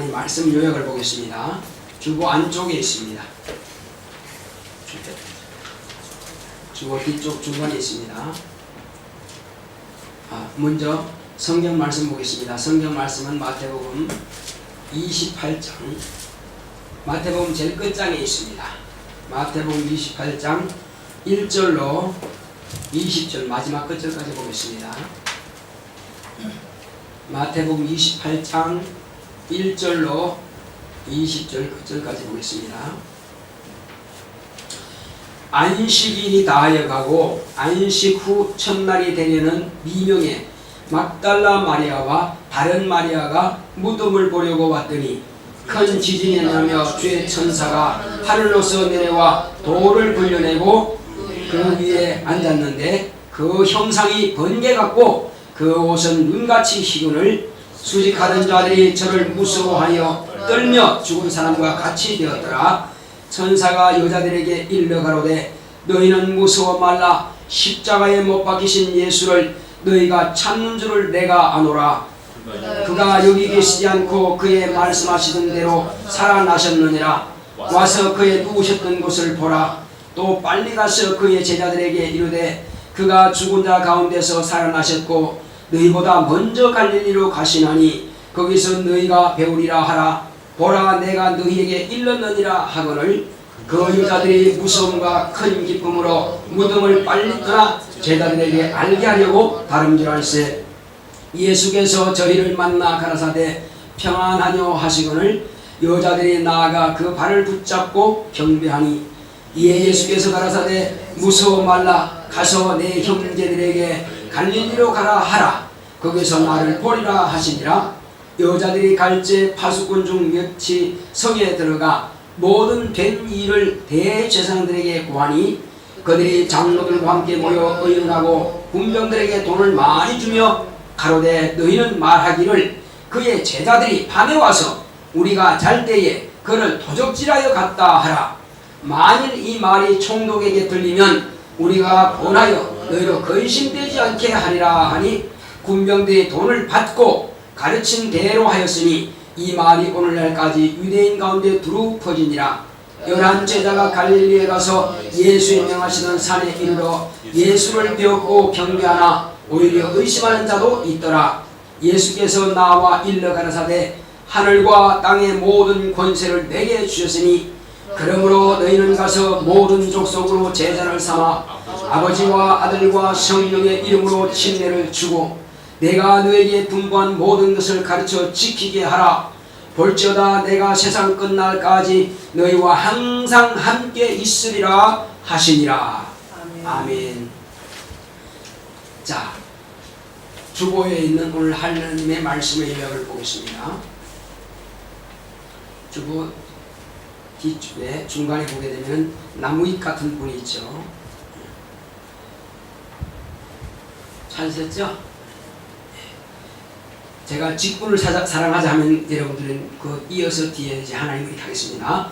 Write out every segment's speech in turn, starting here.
말씀 요약을 보겠습니다. 주보 안쪽에 있습니다. 주보 뒤쪽 중간에 있습니다. 먼저 성경 말씀 보겠습니다. 성경 말씀은 마태복음 28장, 마태복음 제일 끝장에 있습니다. 마태복음 28장 1절로 20절 마지막 끝절까지 보겠습니다. 마태복음 28장 1절로 20절 끝절까지 보겠습니다. 안식일이 다하여가고 안식 후 첫날이 되려는 미명에 막달라 마리아와 다른 마리아가 무덤을 보려고 왔더니 큰 지진이 나며 주의 천사가 하늘로서 내려와 돌을 불려내고 그 위에 앉았는데 그 형상이 번개 같고 그 옷은 눈같이 희근을 수직하던 자들이 저를 무서워하여 떨며 죽은 사람과 같이 되었더라. 천사가 여자들에게 일러 가로되 너희는 무서워 말라. 십자가에 못 박히신 예수를 너희가 찾는 줄을 내가 아노라. 그가 여기 계시지 않고 그의 말씀하시던 대로 살아나셨느니라. 와서 그의 누우셨던 곳을 보라. 또 빨리 가서 그의 제자들에게 이르되 그가 죽은 자 가운데서 살아나셨고 너희보다 먼저 갈릴리로 가시나니 거기서 너희가 배우리라 하라. 보라 내가 너희에게 일렀느니라 하거늘 그 여자들이 무서움과 큰 기쁨으로 무덤을 빨리 떠나 제자들에게 알게 하려고 다름질할세. 예수께서 저희를 만나 가라사대 평안하뇨 하시거늘 여자들이 나아가 그 발을 붙잡고 경배하니 이에 예수께서 가라사대 무서워 말라. 가서 내 형제들에게 갈릴리로 가라 하라. 거기서 나를 보리라 하시니라. 여자들이 갈제 파수꾼 중 몇이 성에 들어가 모든 된 일을 대제사장들에게 고하니 그들이 장로들과 함께 모여 의논하고 군병들에게 돈을 많이 주며 가로되 너희는 말하기를 그의 제자들이 밤에 와서 우리가 잘 때에 그를 도적질하여 갔다 하라. 만일 이 말이 총독에게 들리면 우리가 본하여 너희로 근심되지 않게 하리라 하니 군병들이 돈을 받고 가르친 대로 하였으니 이 말이 오늘날까지 유대인 가운데 두루 퍼지니라. 11 제자가 갈릴리에 가서 예수의 명하시던 산에 이르러 예수를 배웠고 경배하나 오히려 의심하는 자도 있더라. 예수께서 나와 일러 가라사대 하늘과 땅의 모든 권세를 내게 주셨으니 그러므로 너희는 가서 모든 족속으로 제자를 삼아 아버지와 아들과 성령의 이름으로 침례를 주고 내가 너에게 분부한 모든 것을 가르쳐 지키게 하라. 볼지어다 내가 세상 끝날까지 너희와 항상 함께 있으리라 하시니라. 아멘. 자, 주보에 있는 오늘 하나님의 말씀의 요약을 보겠습니다. 주보 뒤쪽에 중간에 보게 되면 나무잎 같은 분이 있죠. 찾으셨죠? 제가 직분을 사랑하자 하면 여러분들은 그 이어서 뒤에 이제 하나님을 하겠습니다.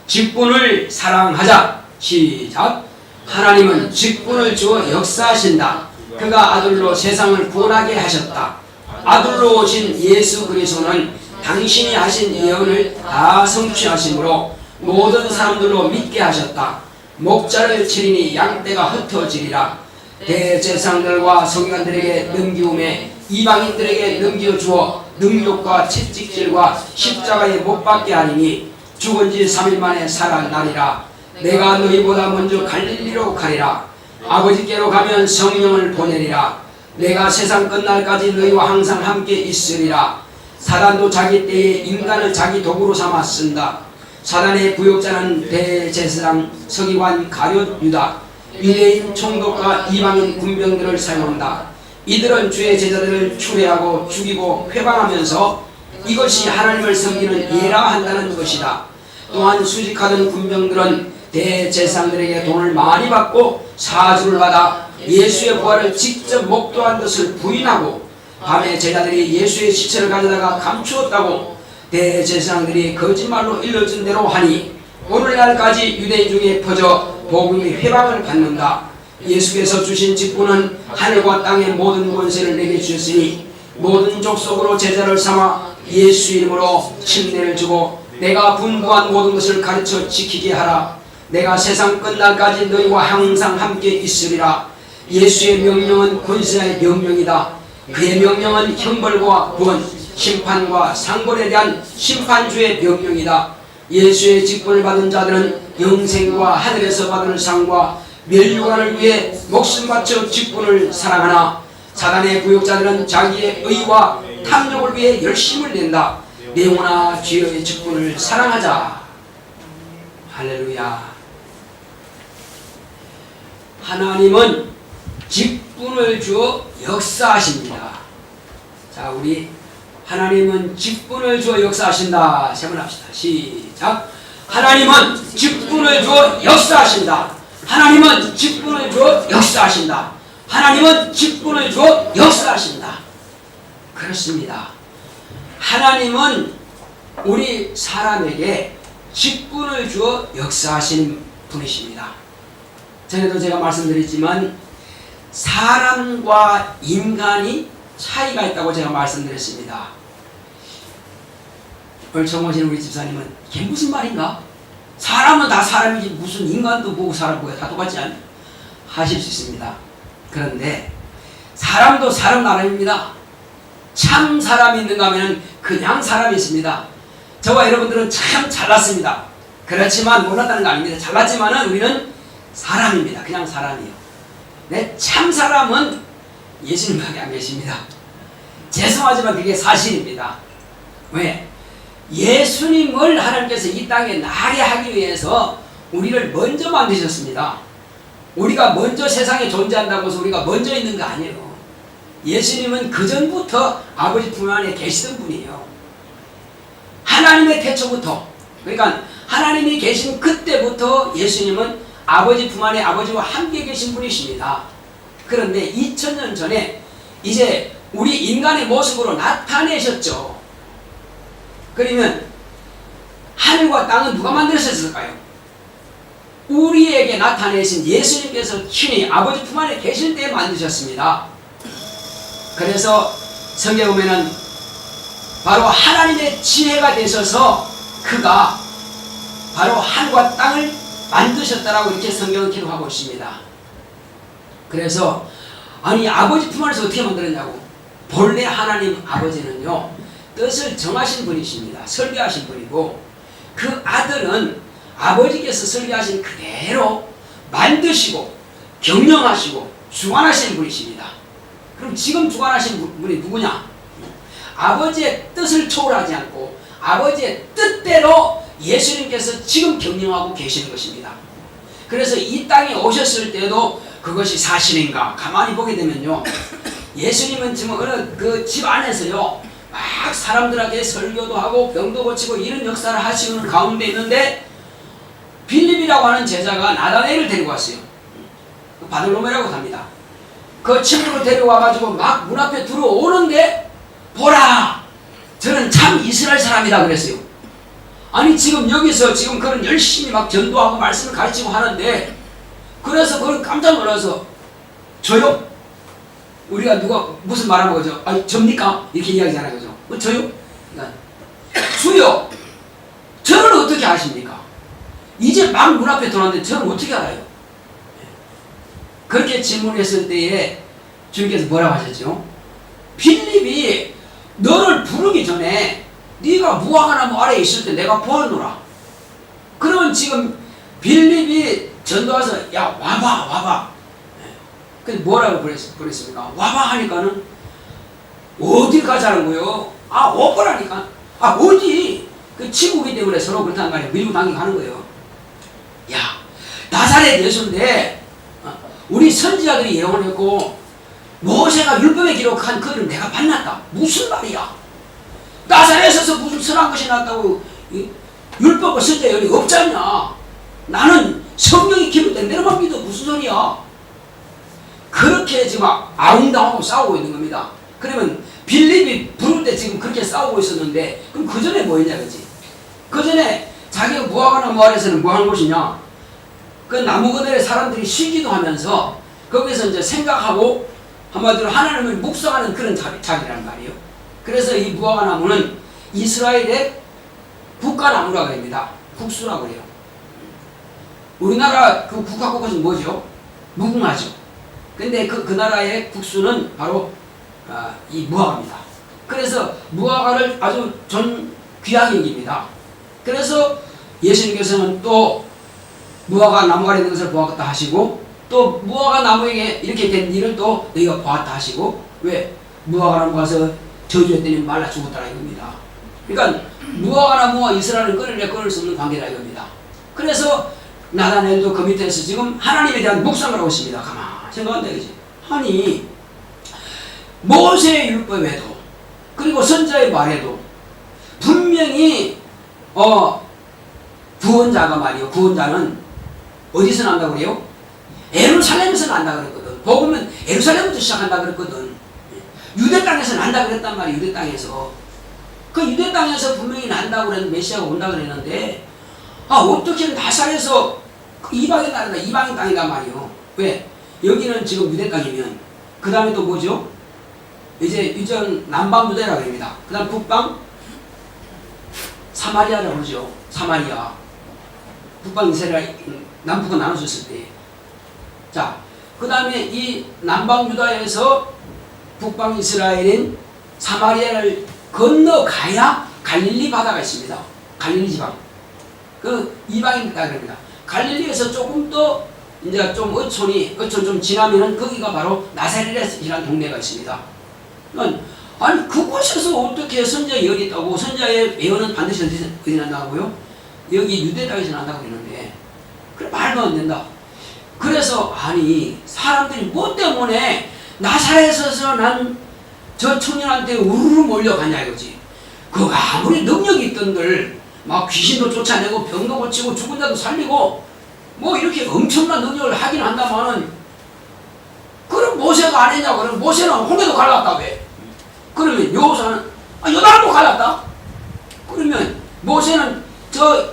직분을 사랑하자. 시작. 하나님은 직분을 주어 역사하신다. 그가 아들로 세상을 구원하게 하셨다. 아들로 오신 예수 그리스도는 당신이 하신 예언을 다 성취하심으로 모든 사람들로 믿게 하셨다. 목자를 치리니 양떼가 흩어지리라. 대제사장들과 서기관들에게 넘기움에 이방인들에게 넘겨주어 능욕과 채찍질과 십자가에 못 박게 하리니 죽은 지 3일 만에 살아나리라. 내가 너희보다 먼저 갈릴리로 가리라. 아버지께로 가면 성령을 보내리라. 내가 세상 끝날까지 너희와 항상 함께 있으리라. 사단도 자기 때에 인간을 자기 도구로 삼아 쓴다. 사단의 부역자는 대제사장, 서기관, 가룟, 유다, 유대인 총독과 이방인 군병들을 사용한다. 이들은 주의 제자들을 추례하고 죽이고 회방하면서 이것이 하나님을 섬기는 예라 한다는 것이다. 또한 수직하던 군병들은 대제사장들에게 돈을 많이 받고 사주를 받아 예수의 부활을 직접 목도한 것을 부인하고 밤에 제자들이 예수의 시체를 가져다가 감추었다고 대제사장들이 거짓말로 일러준 대로 하니 오늘날까지 유대인 중에 퍼져 복음이 회방을 받는다. 예수께서 주신 직분은 하늘과 땅의 모든 권세를 내게 주셨으니 모든 족속으로 제자를 삼아 예수 이름으로 침례를 주고 내가 분부한 모든 것을 가르쳐 지키게 하라. 내가 세상 끝날까지 너희와 항상 함께 있으리라. 예수의 명령은 권세의 명령이다. 그의 명령은 형벌과 구원, 심판과 상벌에 대한 심판주의 명령이다. 예수의 직분을 받은 자들은 영생과 하늘에서 받은 상과 멸류관을 위해 목숨 바쳐 직분을 사랑하나 사단의 구역자들은 자기의 의와 탐욕을 위해 열심을 낸다. 내 영혼아 주의 직분을 사랑하자. 할렐루야. 하나님은 직분을 주어 역사하십니다. 자, 우리 하나님은 직분을 주어 역사하신다. 세 번 합시다. 시작. 하나님은 직분을 주어 역사하신다. 하나님은 직분을 주어 역사하신다. 하나님은 직분을 주어 역사하신다. 그렇습니다. 하나님은 우리 사람에게 직분을 주어 역사하시는 분이십니다. 전에도 제가 말씀드렸지만 사람과 인간이 차이가 있다고 제가 말씀드렸습니다. 오늘 처음 오신 우리 집사님은 이게 무슨 말인가? 사람은 다 사람이지 무슨 인간도 보고 사람 보고 다 똑같지 않나? 하실 수 있습니다. 그런데 사람도 사람 나름입니다. 참 사람이 있는가 하면 그냥 사람이 있습니다. 저와 여러분들은 참 잘났습니다. 그렇지만 몰랐다는 거 아닙니다. 잘났지만 우리는 사람입니다. 그냥 사람이에요. 네, 참 사람은 예수님밖에 안 계십니다. 죄송하지만 그게 사실입니다. 왜? 예수님을 하나님께서 이 땅에 나게 하기 위해서 우리를 먼저 만드셨습니다. 우리가 먼저 세상에 존재한다고 해서 우리가 먼저 있는 거 아니에요. 예수님은 그전부터 아버지 품 안에 계시던 분이에요. 하나님의 태초부터, 그러니까 하나님이 계신 그때부터 예수님은 아버지 품 안에 아버지와 함께 계신 분이십니다. 그런데 2000년 전에 이제 우리 인간의 모습으로 나타내셨죠. 그러면 하늘과 땅은 누가 만드셨을까요? 우리에게 나타내신 예수님께서 친히 아버지 품 안에 계실 때 만드셨습니다. 그래서 성경에 보면은 바로 하나님의 지혜가 되셔서 그가 바로 하늘과 땅을 만드셨다라고 이렇게 성경은 기록하고 있습니다. 그래서 아니 아버지 품 안에서 어떻게 만들었냐고. 본래 하나님 아버지는요 뜻을 정하신 분이십니다. 설계하신 분이고 그 아들은 아버지께서 설계하신 그대로 만드시고 경영하시고 주관하시는 분이십니다. 그럼 지금 주관하시는 분이 누구냐? 아버지의 뜻을 초월하지 않고 아버지의 뜻대로 예수님께서 지금 경영하고 계시는 것입니다. 그래서 이 땅에 오셨을 때도 그것이 사실인가? 가만히 보게 되면요. 예수님은 지금 어느 그 집 안에서요. 막 사람들에게 설교도 하고 병도 고치고 이런 역사를 하시는 가운데 있는데 빌립이라고 하는 제자가 나다나엘을 데리고 왔어요. 바들로메라고 합니다. 그 친구를 데려와가지고 막 문 앞에 들어오는데 보라! 저는 참 이스라엘 사람이다 그랬어요. 아니 지금 여기서 지금 그런 열심히 막 전도하고 말씀을 가르치고 하는데 그래서 그걸 깜짝 놀라서 저요? 우리가 누가 무슨 말하면 그죠? 아니 접니까? 이렇게 이야기하잖아요. 그죠? 저요? 그러니까 주요! 저를 어떻게 아십니까? 이제 막 문 앞에 들어왔는데 저를 어떻게 알아요? 그렇게 질문했을 때에 주님께서 뭐라고 하셨죠? 빌립이 너를 부르기 전에 네가 무화과나무 아래에 있을 때 내가 보았노라. 그러면 지금 빌립이 전도 와서 야 와봐. 근데 뭐라고 그랬습니까? 와봐 하니까는 어딜 가자는 거예요? 아 오거라니까. 아 어디? 그 친구기 때문에 서로 그렇다는 거 아니에요. 밀고 당기고 하는 거예요. 야 나사렛 예수인데 우리 선지자들이 예언했고 모세가 율법에 기록한 그를 내가 만났다. 무슨 말이야? 나사렛에서 무슨 선한 것이 났다고 율법과 선지자 예언이 없잖냐? 나는 성령이 기록된 대로만 믿어. 무슨 소리야? 그렇게 지금 아웅다웅하고 싸우고 있는 겁니다. 그러면 빌립이 부를 때 지금 그렇게 싸우고 있었는데 그럼 그 전에 뭐 했냐 그지? 그 전에 자기가 무화과나무 아래에서는 뭐 하는 곳이냐? 그 나무 그늘에 사람들이 쉬기도 하면서 거기서 이제 생각하고 한마디로 하나님을 묵상하는 그런 자리란 말이에요. 그래서 이 무화과나무는 이스라엘의 국가나무라고 합니다. 국수라고 그래요. 우리나라 그 국화꽃은 뭐죠? 무궁화죠. 근데 그 나라의 국수는 바로 이 무화과입니다. 그래서 무화과를 아주 귀하게 여깁니다. 그래서 예수님께서는 또 무화과 나무가 있는 것을 보았다 하시고, 또 무화과 나무에게 이렇게 된 일을 또 너희가 보았다 하시고, 왜? 무화과 나무 가서 저주했더니 말라 죽었다라 이겁니다. 그러니까 무화과 나무와 이스라엘은 끊을 수 없는 관계라 이겁니다. 그래서 나다나엘도 그 밑에서 지금 하나님에 대한 묵상을 하고 있습니다. 가만히 생각한다 이거지. 아니, 모세의 율법에도 그리고 선자의 말에도 분명히 구원자가 말이요, 구원자는 어디서 난다고 그래요? 예루살렘에서 난다 그랬거든. 복음은 예루살렘부터 시작한다 그랬거든. 유대 땅에서 난다 그랬단 말이에요. 유대 땅에서. 그 유대 땅에서 분명히 난다고 그랬는데, 메시아가 온다 그랬는데, 어떻게 나사렛에서 이방인 나라다, 이방인 땅이다 말이요. 왜? 여기는 지금 유대 땅이면 그 다음에 또 뭐죠? 이제 유전 남방 유대라고 합니다. 그 다음 북방 사마리아라고 그러죠. 사마리아. 북방 이스라엘, 남북은 나눠졌을 때. 자, 그 다음에 이 남방 유다에서 북방 이스라엘인 사마리아를 건너가야 갈릴리 바다가 있습니다. 갈릴리 지방. 그 이방인 땅입니다. 갈릴리에서 조금 더 이제 좀 어촌 좀 지나면은 거기가 바로 나사렛이라는 동네가 있습니다. 아니 그곳에서 어떻게 선자의 예언이 있다고, 선자의 예언은 반드시 어디 난다고요? 여기 유대 땅에서 난다고 그러는데, 그래 말도 안 된다. 그래서 아니 사람들이 뭐 때문에 나사렛에서 난 저 청년한테 우르르 몰려가냐 이거지. 그 아무리 능력이 있던들 막 귀신도 쫓아내고 병도 고치고 죽은 자도 살리고 뭐 이렇게 엄청난 능력을 하긴 한다마는, 그럼 모세가 안 했냐? 그럼 모세는 홍해도 갈랐다 왜? 그러면 여호수아는 요단도 갈랐다? 그러면 모세는 저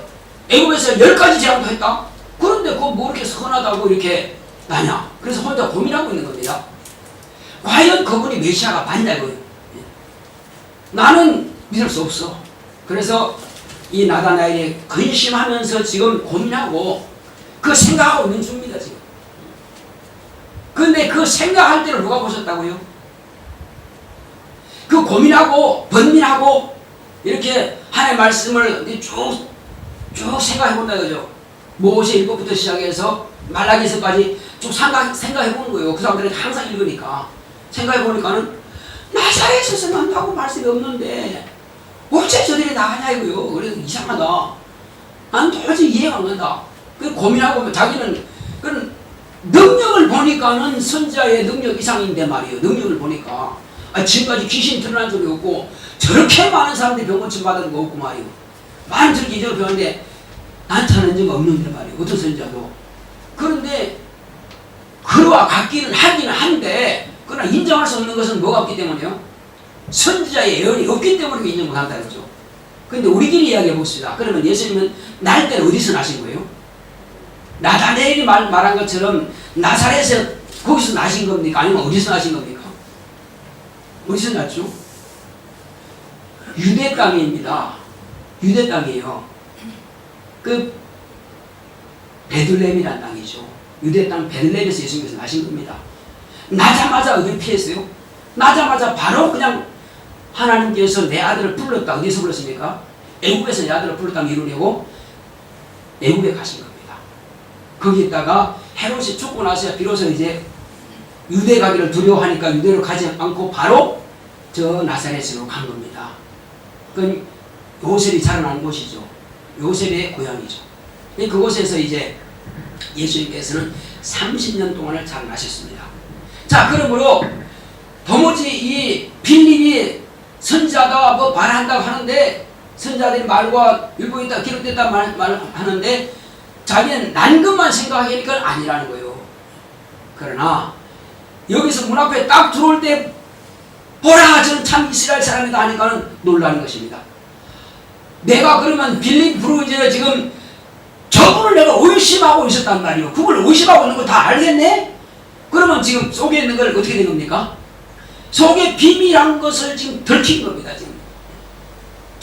애굽에서 10가지 재앙도 했다? 그런데 그거 뭐 이렇게 선하다고 이렇게 나냐? 그래서 혼자 고민하고 있는 겁니다. 과연 그분이 메시아가 맞냐고요? 나는 믿을 수 없어. 그래서 이 나다나엘이 근심하면서 지금 고민하고 그 생각하고 있는 중입니다 지금. 근데 그 생각할 때를 누가 보셨다고요? 그 고민하고 번민하고 이렇게 하나님의 말씀을 쭉 생각해본다 이거죠. 모세 1법부터 시작해서 말라기서까지 쭉 생각해보는 거예요. 그 사람들은 항상 읽으니까. 생각해보니까는 나사렛에서 난다고 말씀이 없는데 어째 저들이 나가냐 이거요. 그래서 이상하다. 난 도저히 이해가 안 간다. 그 고민하고 자기는 그 능력을 보니까는 선자의 능력 이상인데 말이에요. 능력을 보니까 지금까지 귀신 드러난 적이 없고 저렇게 많은 사람들이 병고침 받은 거 없고 말이에요. 많은 저렇게 이적을 배웠는데 나타난 적 없는데 말이에요. 어떤 선자도. 그런데 그와 같기는 하기는 한데, 그러나 인정할 수 없는 것은 뭐가 없기 때문에요? 선지자의 예언이 없기 때문에 인정 못한다는 거죠. 그런데 우리끼리 이야기해 봅시다. 그러면 예수님은 날 때는 어디서 나신 거예요? 나다나엘이 말한 것처럼 나사렛에서 거기서 나신 겁니까? 아니면 어디서 나신 겁니까? 어디서 났죠? 유대 땅입니다. 유대 땅이에요. 그 베들레헴이라는 땅이죠. 유대 땅 베들레헴에서 예수님께서 나신 겁니다. 나자마자 어딜 피했어요? 나자마자 바로 그냥 하나님께서 내 아들을 불렀다. 어디서 불렀습니까? 애굽에서 내 아들을 불렀다면 이루려고 애굽에 가신 겁니다. 거기에다가 헤롯이 죽고 나서 비로소 이제 유대 가기를 두려워하니까 유대로 가지 않고 바로 저 나사렛으로 간 겁니다. 그건 요셉이 자라난 곳이죠. 요셉의 고향이죠. 그곳에서 이제 예수님께서는 30년 동안을 자라나셨습니다. 자, 그러므로 도무지 이 빌립이 선지자가 뭐 말한다고 하는데, 선지자들이 말과 율법이 있다 기록됐다 말하는데 자기는 난 것만 생각하니까 아니라는 거예요. 그러나 여기서 문 앞에 딱 들어올 때 보라 저는 참 이스라엘 사람이다 하니까는 놀라는 것입니다. 내가 그러면 빌립 부르짖어 지금 저분을 내가 의심하고 있었단 말이에요. 그걸 의심하고 있는 거 다 알겠네? 그러면 지금 속에 있는 걸 어떻게 된 겁니까? 속에 비밀한 것을 지금 들킨 겁니다. 지금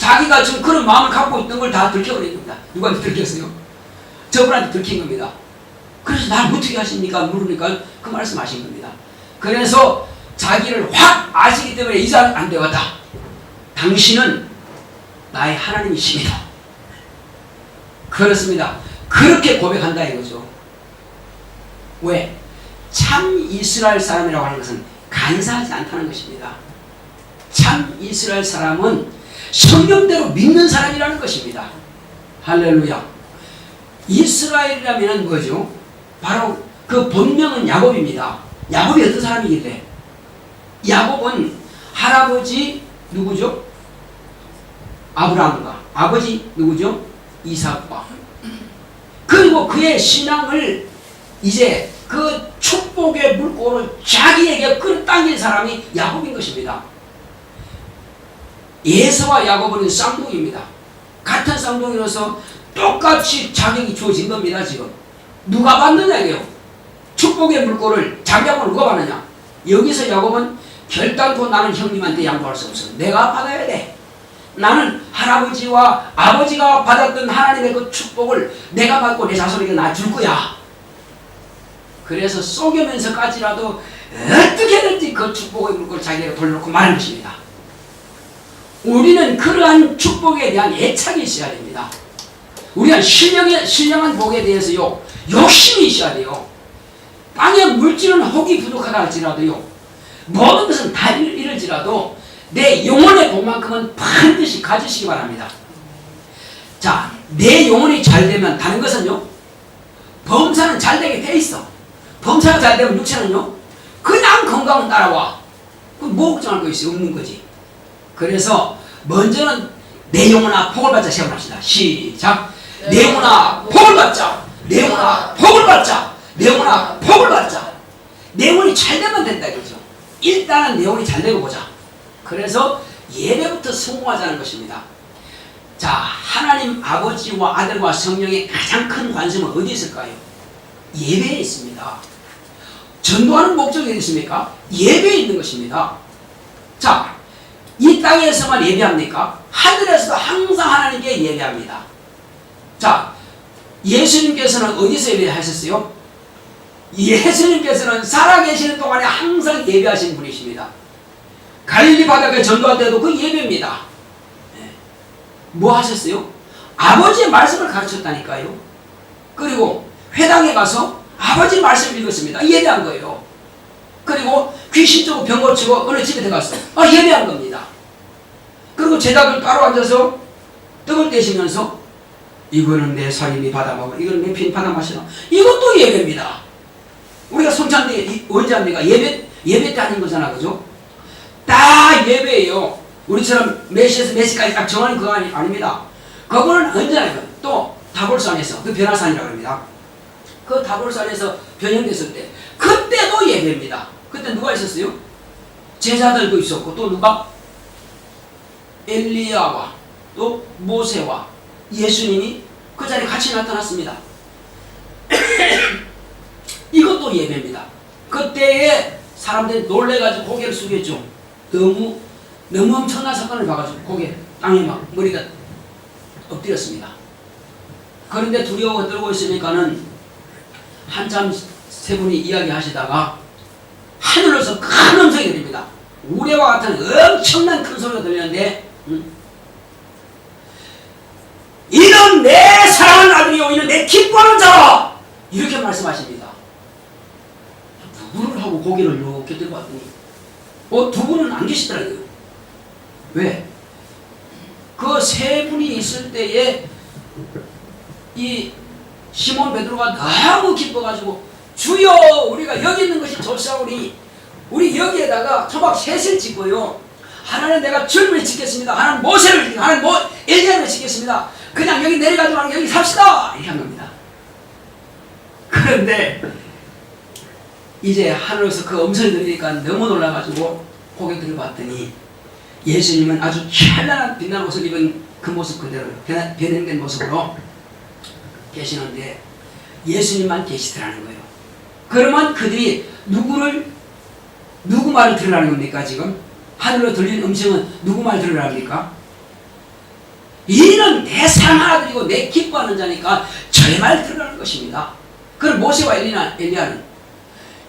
자기가 지금 그런 마음을 갖고 있던 걸 다 들켜버린 겁니다. 누구한테 들켰어요? 저분한테 들킨 겁니다. 그래서 날 어떻게 하십니까? 물으니까 그 말씀하신 겁니다. 그래서 자기를 확 아시기 때문에 이상 안 되었다. 당신은 나의 하나님이십니다. 그렇습니다. 그렇게 고백한다 이거죠. 왜? 참 이스라엘 사람이라고 하는 것은 간사하지 않다는 것입니다. 참 이스라엘 사람은 성경대로 믿는 사람이라는 것입니다. 할렐루야. 이스라엘이라면 뭐죠? 바로 그 본명은 야곱입니다. 야곱이 어떤 사람이길래? 야곱은 할아버지 누구죠? 아브라함과 아버지 누구죠? 이삭과 그리고 그의 신앙을 이제 그 축복의 물꼬를 자기에게 끌어당긴 사람이 야곱인 것입니다. 에서와 야곱은 쌍둥이입니다. 같은 쌍둥이로서 똑같이 자격이 주어진 겁니다. 지금 누가 받느냐고요? 축복의 물꼬를 자기하고 누가 받느냐? 여기서 야곱은 결단코 나는 형님한테 양보할 수 없어. 내가 받아야 돼. 나는 할아버지와 아버지가 받았던 하나님의 그 축복을 내가 받고 내 자손에게 놔줄 거야. 그래서 속여면서까지라도 어떻게든지 그 축복의 물꼬를 자기에게 돌려놓고 말한 것입니다. 우리는 그러한 축복에 대한 애착이 있어야 됩니다. 우리가 신령한 복에 대해서요 욕심이 있어야 돼요. 땅의 물질은 혹이 부족하다 할지라도요 모든 것은 다 이럴지라도 내 영혼의 복만큼은 반드시 가지시기 바랍니다. 자, 내 영혼이 잘 되면 다른 것은요 범사는 잘 되게 돼 있어. 범사가 잘 되면 육체는요 그냥 건강은 따라와. 그럼 뭐 걱정할 거 있어요? 없는 거지. 그래서 먼저는 내 영혼아 복을 받자 세워납시다. 시작. 내 영혼아 복을 받자. 내 영혼아 복을 받자. 내 영혼아 복을 받자. 내 영혼이 잘 되면 된다 이거죠. 일단은 내 영혼이 잘 되고 보자. 그래서 예배부터 성공하자는 것입니다. 자, 하나님 아버지와 아들과 성령의 가장 큰 관심은 어디 있을까요? 예배에 있습니다. 전도하는 목적이 어디 있습니까? 예배에 있는 것입니다. 자, 이 땅에서만 예배합니까? 하늘에서도 항상 하나님께 예배합니다. 자, 예수님께서는 어디서 예배하셨어요? 예수님께서는 살아계시는 동안에 항상 예배하신 분이십니다. 갈릴리 바다에 전도할 때도 그 예배입니다. 뭐 하셨어요? 아버지의 말씀을 가르쳤다니까요. 그리고 회당에 가서 아버지의 말씀을 읽었습니다. 예배한 거예요. 그리고 귀신 쫓고 병 고치고 어느 집에 들어갔어. 예배한 겁니다. 그리고 제자들 따로 앉아서 떡을 떼시면서 이거는 내 살림이 받아먹어, 이거는 내 피는 받아마시라. 이것도 예배입니다. 우리가 성찬때 언제 합니까? 예배 때 하는 거잖아, 그죠? 다 예배예요. 우리처럼 몇 시에서 몇 시까지 딱 정하는 그거 아닙니다. 그거는 언제나 해요. 또 다볼산에서 그 변화산이라고 합니다. 그 다볼산에서 변형됐을 때 그때도 예배입니다. 그때 누가 있었어요? 제자들도 있었고 또 누가? 엘리야와 또 모세와 예수님이 그 자리에 같이 나타났습니다. 이것도 예배입니다. 그때에 사람들이 놀래가지고 고개를 숙였죠. 너무 엄청난 사건을 봐가지고 고개 땅에 막 머리가 엎드렸습니다. 그런데 두려워 떨고 있으니까는 한참 세 분이 이야기하시다가 하늘로서 큰 음성이 들립니다. 우레와 같은 엄청난 큰 소리가 들리는데 이는 내 사랑하는 아들이요 이는 내 기뻐하는 자라 이렇게 말씀하십니다. 누구를 하고 고개를 이렇게 들고 왔더니 두 분은 안 계시더라고요. 왜? 그 세 분이 있을 때에 이 시몬 베드로가 너무 기뻐가지고 주여 우리가 여기 있는 것이 좋사오니 우리 여기에다가 토막 셋을 짓고요. 하나는 내가 주님을 짓겠습니다. 하나는 모세를 짓겠습니다. 하나는 엘리야를 짓겠습니다. 그냥 여기 내려가지 말고 여기 삽시다. 이렇게 한 겁니다. 그런데 이제 하늘에서 그 음성이 들리니까 너무 놀라가지고 고개 들어봤더니 예수님은 아주 찬란한 빛나는 옷을 입은 그 모습 그대로 변형된 모습으로 계시는데 예수님만 계시더라는 거예요. 그러면 그들이 누구 말을 들으라는 겁니까? 지금 하늘로 들리는 음성은 누구 말 들으라는 겁니까? 이는 내 사랑 하나 드리고 내 기뻐하는 자니까 저의 말 들으라는 것입니다. 그럼 모세와 엘리야는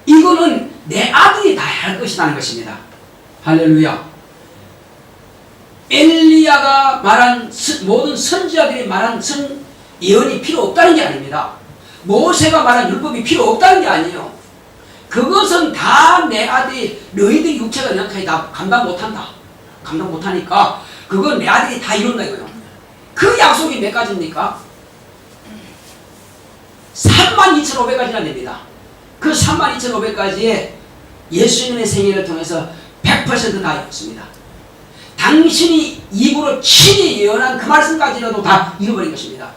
이거는 내 아들이 다 할 것이라는 것입니다. 할렐루야. 엘리야가 말한 모든 선지자들이 말한 예언이 필요 없다는 게 아닙니다. 모세가 말한 율법이 필요 없다는 게 아니에요. 그것은 다 내 아들이 너희들 육체가 연약하게 다 감당 못한다. 감당 못하니까 그건 내 아들이 다 이룬다 이거예요. 그 약속이 몇 가지입니까? 32,500가지나 됩니다. 그 32,500가지에 예수님의 생애를 통해서 100%다 이뤘습니다. 당신이 입으로 친히 예언한 그 말씀까지라도 다 이뤄버린 것입니다.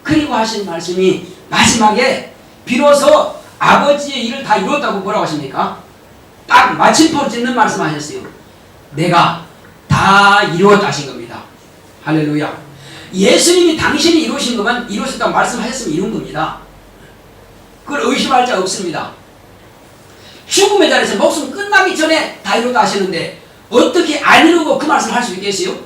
그리고 하신 말씀이 마지막에 비로소 아버지의 일을 다 이뤘다고 뭐라고 하십니까? 딱 마침표 짓는 말씀 하셨어요. 내가 다 이루었다 하신 겁니다. 할렐루야. 예수님이 당신이 이루신 것만 이루셨다고 말씀하셨으면 이룬 겁니다. 그걸 의심할 자 없습니다. 죽음의 자리에서 목숨 끝나기 전에 다 이루었다 하시는데 어떻게 안 이루고 그 말씀을 할 수 있겠어요?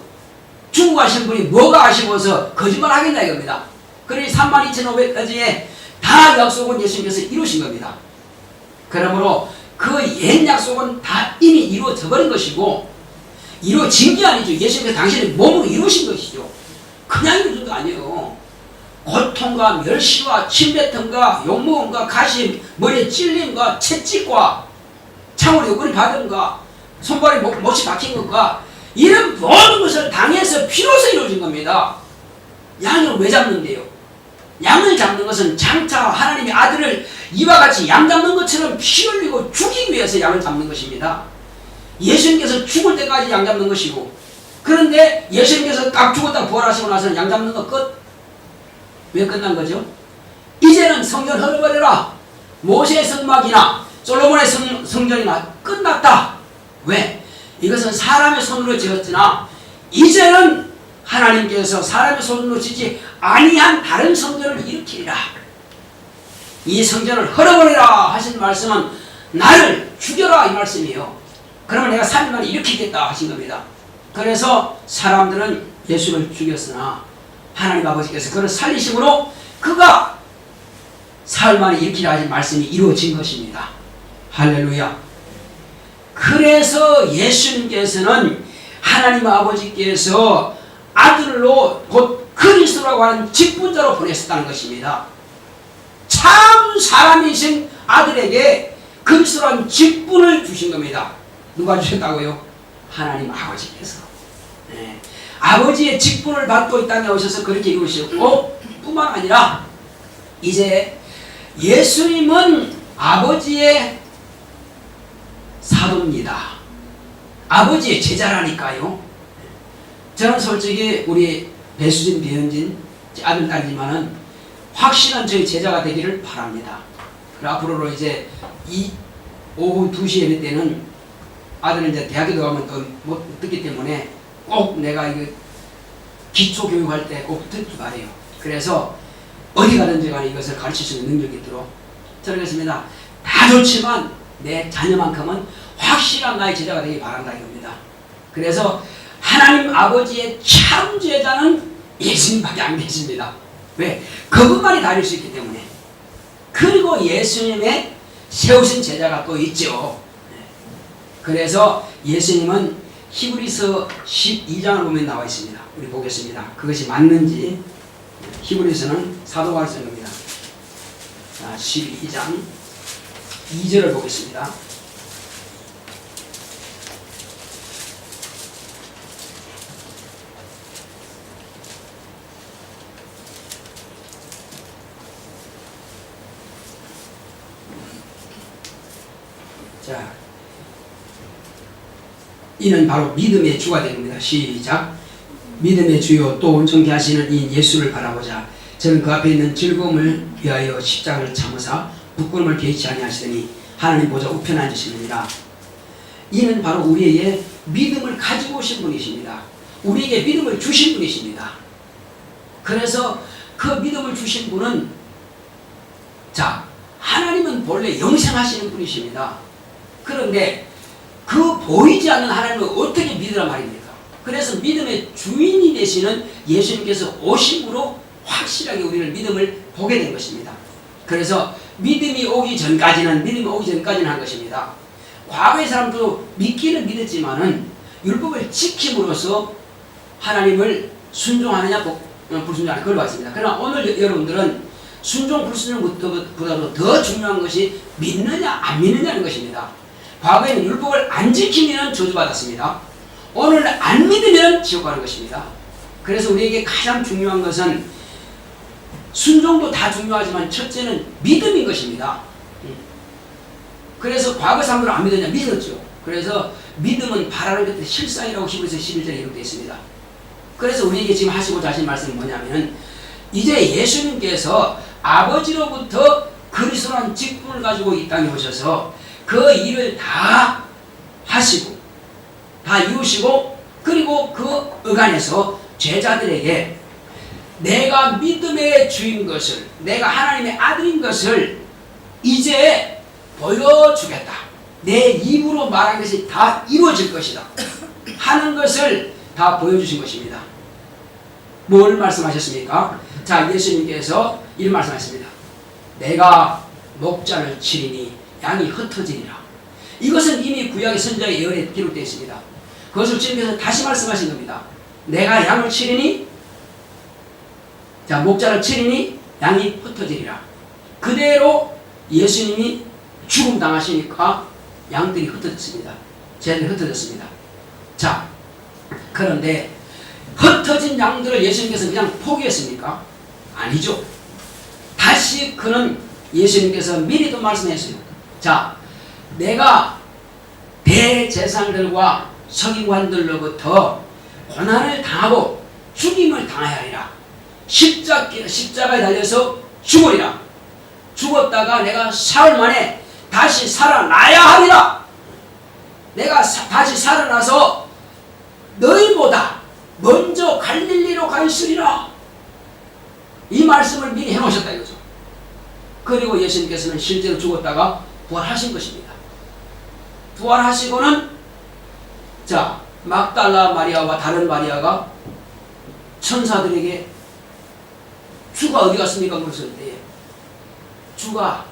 죽고 가신 분이 뭐가 아쉬워서 거짓말 하겠나 이겁니다. 그러니 32,500가지의 다 약속은 예수님께서 이루신 겁니다. 그러므로 그 옛 약속은 다 이미 이루어져 버린 것이고 이루어진 게 아니죠. 예수님께서 당신의 몸으로 이루신 것이죠. 그냥 이루어진 거 아니에요. 고통과 멸시와 침뱉음과 욕먹음과 가심, 머리에 찔림과 채찍과 창으로 요구를 받음과 손발에 못이 박힌 것과 이런 모든 것을 당해서 피로서 이루어진 겁니다. 양을 왜 잡는데요? 양을 잡는 것은 장차 하나님의 아들을 이와 같이 양 잡는 것처럼 피 흘리고 죽이기 위해서 양을 잡는 것입니다. 예수님께서 죽을 때까지 양 잡는 것이고, 그런데 예수님께서 딱 죽었다 부활하시고 나서는 양 잡는 거 끝. 왜 끝난 거죠? 이제는 성전 헐어버려라. 모세의 성막이나 솔로몬의 성전이나 끝났다. 왜? 이것은 사람의 손으로 지었으나 이제는 하나님께서 사람의 손으로 짓지 아니한 다른 성전을 일으키리라. 이 성전을 헐어버리라 하신 말씀은 나를 죽여라 이 말씀이에요. 그러면 내가 3일 만에 일으키겠다 하신 겁니다. 그래서 사람들은 예수를 죽였으나 하나님 아버지께서 그를 살리심으로 그가 사흘 만에 일으키라 하신 말씀이 이루어진 것입니다. 할렐루야. 그래서 예수님께서는 하나님 아버지께서 아들로 곧 그리스도라고 하는 직분자로 보내셨다는 것입니다. 참 사람이신 아들에게 그리스도라는 직분을 주신 겁니다. 누가 주셨다고요? 하나님 아버지께서. 네. 아버지의 직분을 받고 이 땅에 오셔서 그렇게 이루셨고, 뿐만 아니라 이제 예수님은 아버지의 사도입니다. 아버지의 제자라니까요. 저는 솔직히 우리 배수진, 배현진 아들, 딸이지만은 확실한 저희 제자가 되기를 바랍니다. 그리고 앞으로 이제 오후 2시 예배 때는 아들은 이제 대학에 들어가면 또 못 듣기 때문에 꼭 내가 이거 기초 교육할 때 꼭 듣기 바래요. 그래서 어디 가든지 간에 이것을 가르칠 수 있는 능력이 있도록 저는 그렇습니다. 다 좋지만 내 자녀만큼은 확실한 나의 제자가 되기 바란다 이겁니다. 그래서 하나님 아버지의 참 제자는 예수님밖에 안 계십니다. 왜? 그분만이 다룰 수 있기 때문에. 그리고 예수님의 세우신 제자가 또 있죠. 그래서 예수님은 히브리서 12장을 보면 나와 있습니다. 우리 보겠습니다. 그것이 맞는지. 히브리서는 사도가 쓴 겁니다. 자, 12장 2절을 보겠습니다. 자, 이는 바로 믿음의 주가 된 겁니다. 시작. 믿음의 주요 또 온전케 하시는 이 예수를 바라보자. 저는 그 앞에 있는 즐거움을 위하여 십자가를 참으사 부끄러움을 개의치 아니하시더니 하나님 보좌 우편에 앉으시느니라. 이는 바로 우리에게 믿음을 가지고 오신 분이십니다. 우리에게 믿음을 주신 분이십니다. 그래서 그 믿음을 주신 분은, 자, 하나님은 본래 영생하시는 분이십니다. 그런데 그 보이지 않는 하나님을 어떻게 믿으란 말입니까? 그래서 믿음의 주인이 되시는 예수님께서 오심으로 확실하게 우리는 믿음을 보게 된 것입니다. 그래서 믿음이 오기 전까지는 한 것입니다. 과거의 사람도 믿기는 믿었지만은 율법을 지킴으로써 하나님을 순종하느냐 불순종하느냐 그걸 봤습니다. 그러나 오늘 여러분들은 순종 불순종보다도 더 중요한 것이 믿느냐 안 믿느냐는 것입니다. 과거에는 율법을 안 지키면 저주받았습니다. 오늘 안 믿으면 지옥 가는 것입니다. 그래서 우리에게 가장 중요한 것은 순종도 다 중요하지만 첫째는 믿음인 것입니다. 그래서 과거 사람들은 안 믿었냐? 믿었죠. 그래서 믿음은 바라는 것의 실상이라고 히브리서 11절에 기록되어 있습니다. 그래서 우리에게 지금 하시고자 하신 말씀이 뭐냐면 이제 예수님께서 아버지로부터 그리스도라는 직분을 가지고 이 땅에 오셔서 그 일을 다 하시고 다 이루시고 그리고 그 의관에서 제자들에게 내가 믿음의 주인 것을 내가 하나님의 아들인 것을 이제 보여주겠다. 내 입으로 말한 것이 다 이루어질 것이다. 하는 것을 다 보여주신 것입니다. 뭘 말씀하셨습니까? 자, 예수님께서 이런 말씀하셨습니다. 내가 목자를 치리니 양이 흩어지리라. 이것은 이미 구약의 선지자의 예언에 기록되어 있습니다. 그것을 주님께서 다시 말씀하신 겁니다. 내가 양을 치리니 자, 목자를 치리니 양이 흩어지리라. 그대로 예수님이 죽음 당하시니까 양들이 흩어졌습니다. 쟤들이 흩어졌습니다. 자, 그런데 흩어진 양들을 예수님께서 그냥 포기했습니까? 아니죠. 다시 그는 예수님께서 미리도 말씀했어요. 자, 내가 대제사장들과 서기관들로부터 고난을 당하고 죽임을 당해야 하리라. 십자가에 달려서 죽으리라. 죽었다가 내가 사흘 만에 다시 살아나야 하리라. 내가 다시 살아나서 너희보다 먼저 갈릴리로 가 있으리라. 이 말씀을 미리 해놓으셨다 이거죠. 그리고 예수님께서는 실제로 죽었다가 부활하신 것입니다. 부활하시고는 자, 막달라 마리아와 다른 마리아가 천사들에게 주가 어디 갔습니까? 물었을 때 주가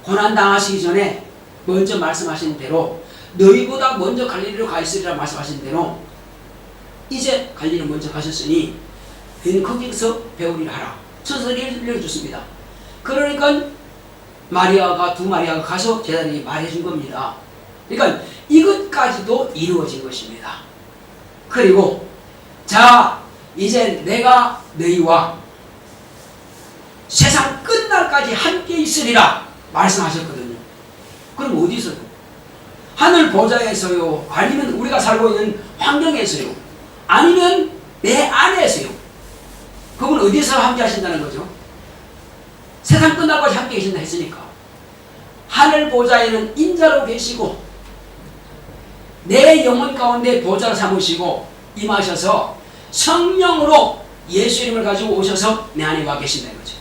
고난당하시기 전에 먼저 말씀하신 대로 너희보다 먼저 갈릴리로 가 있으리라 말씀하신 대로 이제 갈릴리로 먼저 가셨으니 너희는 거기서 배우리라 하라. 천사들이 일러줬습니다. 그러니까 두 마리아가 가서 제자들이 말해준 겁니다. 그러니까 이것까지도 이루어진 것입니다. 그리고 자, 이제 내가 너희와 세상 끝날까지 함께 있으리라 말씀하셨거든요. 그럼 어디서요? 하늘 보좌에서요? 아니면 우리가 살고 있는 환경에서요? 아니면 내 안에서요? 그분 어디서 함께 하신다는 거죠? 세상 끝날까지 함께 계신다 했으니까 하늘 보좌에는 인자로 계시고 내 영혼 가운데 보좌를 삼으시고 임하셔서 성령으로 예수님을 가지고 오셔서 내 안에 와 계신다는 거죠.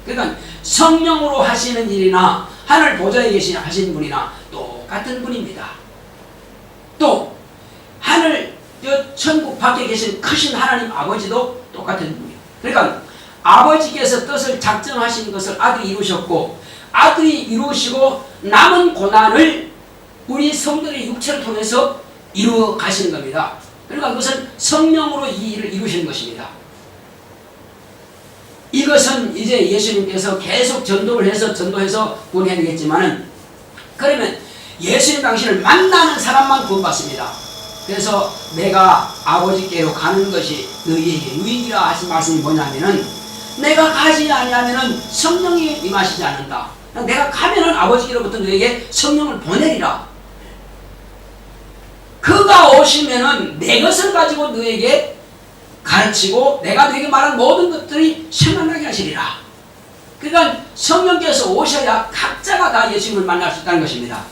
그러니까 성령으로 하시는 일이나 하늘 보좌에 하시는 분이나 똑같은 분입니다. 또 하늘 천국 밖에 계신 크신 하나님 아버지도 똑같은 분이에요. 그러니까 아버지께서 뜻을 작정하신 것을 아들이 이루셨고 아들이 이루시고 남은 고난을 우리 성도의 육체를 통해서 이루어 가시는 겁니다. 그러니까 그것은 성령으로 이 일을 이루시는 것입니다. 이것은 이제 예수님께서 계속 전도해서 구원해야 되겠지만은 그러면 예수님 당신을 만나는 사람만 구원받습니다. 그래서 내가 아버지께로 가는 것이 너희에게 유익이라 하신 말씀이 뭐냐면은 내가 가지 아니하면은 성령이 임하시지 않는다. 내가 가면은 아버지께로부터 너에게 성령을 보내리라. 그가 오시면은 내 것을 가지고 너에게 가르치고 내가 너에게 말한 모든 것들이 생각나게 하시리라. 그러니까 성령께서 오셔야 각자가 다 예수님을 만날 수 있다는 것입니다.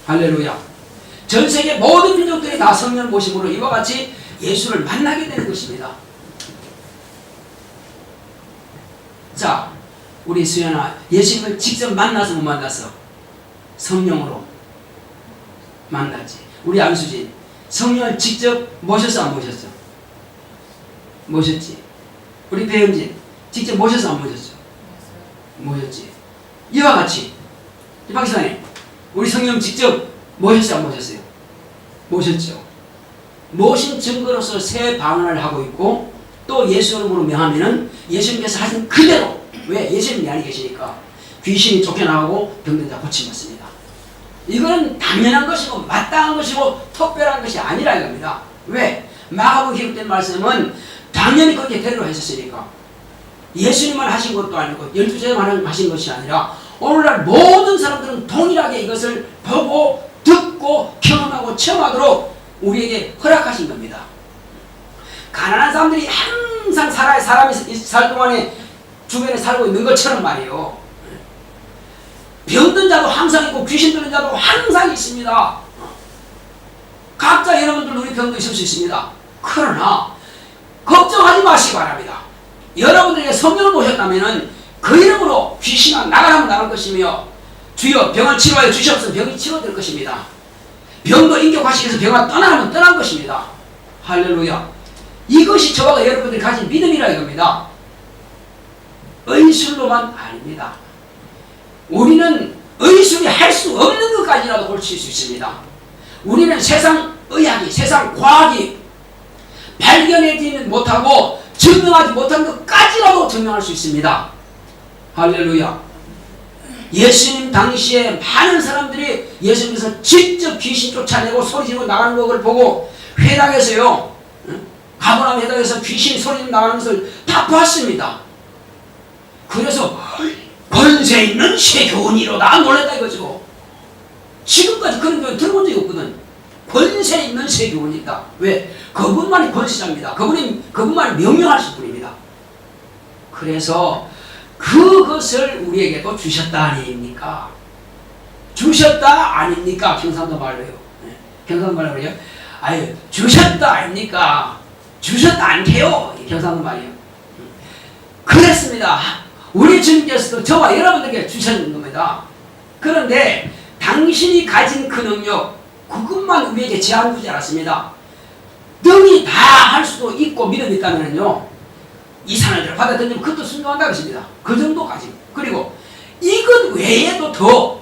할렐루야. 전 세계 모든 민족들이 다 성령 모심으로 이와 같이 예수를 만나게 되는 것입니다. 자, 우리 수연아, 예수님을 직접 만나서 못 만났어? 성령으로 만났지. 우리 안수진, 성령을 직접 모셨어 안 모셨어? 모셨지. 우리 배현진 직접 모셨어 안 모셨어? 모셨지. 이와 같이 이 박사님 우리 성령 직접 모셨어요 안 모셨어요? 모셨죠. 모신 증거로서 새 방언을 하고 있고 또 예수 이름으로 명하면은 예수님께서 하신 그대로 왜? 예수님이 안에 계시니까 귀신이 쫓겨나가고 병든 자 고침받습니다. 이건 당연한 것이고 마땅한 것이고 특별한 것이 아니라 이겁니다. 왜? 마가복음 기록된 말씀은 당연히 그렇게 대로 했었으니까 예수님만 하신 것도 아니고 12제자만 하신 것이 아니라 오늘날 모든 사람들은 동일하게 이것을 보고 듣고 경험하고 체험하도록 우리에게 허락하신 겁니다. 가난한 사람들이 항상 사람이 살 동안에 주변에 살고 있는 것처럼 말이에요. 병든 자도 항상 있고 귀신 들린 자도 항상 있습니다. 각자 여러분들 우리 병도 있을 수 있습니다. 그러나 걱정하지 마시기 바랍니다. 여러분들에게 성령을 모셨다면 그 이름으로 귀신은 나가라면 나갈 것이며 주여 병을 치료하여 주시옵소서 병이 치료될 것입니다. 병도 인격화시켜서 병을 떠나면 떠난 것입니다. 할렐루야. 이것이 저와 여러분들이 가진 믿음이라 이겁니다. 의술로만 아닙니다. 우리는 의술이 할 수 없는 것까지라도 고칠 수 있습니다. 우리는 세상 의학이 세상 과학이 발견하지 못하고 증명하지 못한 것까지라도 증명할 수 있습니다. 할렐루야. 예수님 당시에 많은 사람들이 예수님께서 직접 귀신 쫓아내고 소리지르고 나가는 것을 보고 회당에서요, 가버나움 회당에서 귀신 소리 나가는 것을 다 봤습니다. 그래서 권세 있는 새 교훈이로다 놀랬다 이거죠. 지금까지 그런 교훈 들어본 적이 없거든. 권세 있는 새 교훈이다. 왜? 그분만이 권세자입니다. 그분만이 명령하실 분입니다. 그래서 그것을 우리에게도 주셨다 아닙니까? 주셨다 아닙니까? 경상도 말로요. 네. 경상도 말로 그래요. 아유 주셨다 아닙니까? 주셨다 않게요. 경상도 말이에요. 그랬습니다. 우리 주님께서도 저와 여러분들에게 주셨는 겁니다. 그런데 당신이 가진 그 능력 그것만 우리에게 제한 두지 않았습니다. 능히 다 할 수도 있고 믿음이 있다면요 이 산을 받아 던지면 그것도 순종한다 것입니다. 그 정도까지. 그리고 이것 외에도 더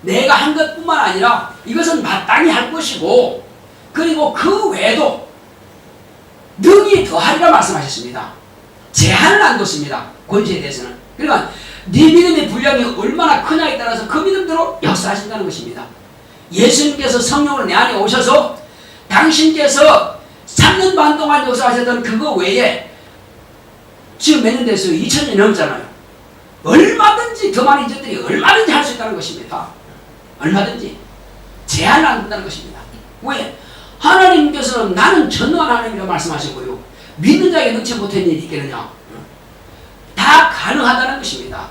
내가 한 것뿐만 아니라 이것은 마땅히 할 것이고 그리고 그 외에도 능히 더하리라 말씀하셨습니다. 제한을 안 뒀습니다. 권세에 대해서는. 그러니까 네 믿음의 분량이 얼마나 크냐에 따라서 그 믿음대로 역사하신다는 것입니다. 예수님께서 성령을 내 안에 오셔서 당신께서 3년 반 동안 역사하셨던 그거 외에 지금 몇 년 됐어요? 2000년이 넘잖아요. 얼마든지 더 많은 이들이 얼마든지 할 수 있다는 것입니다. 얼마든지 제한을 안 둔다는 것입니다. 왜? 하나님께서는 나는 전능한 하나님이라고 말씀하시고요. 믿는 자에게 능치 못한 일이 있겠느냐? 다 가능하다는 것입니다.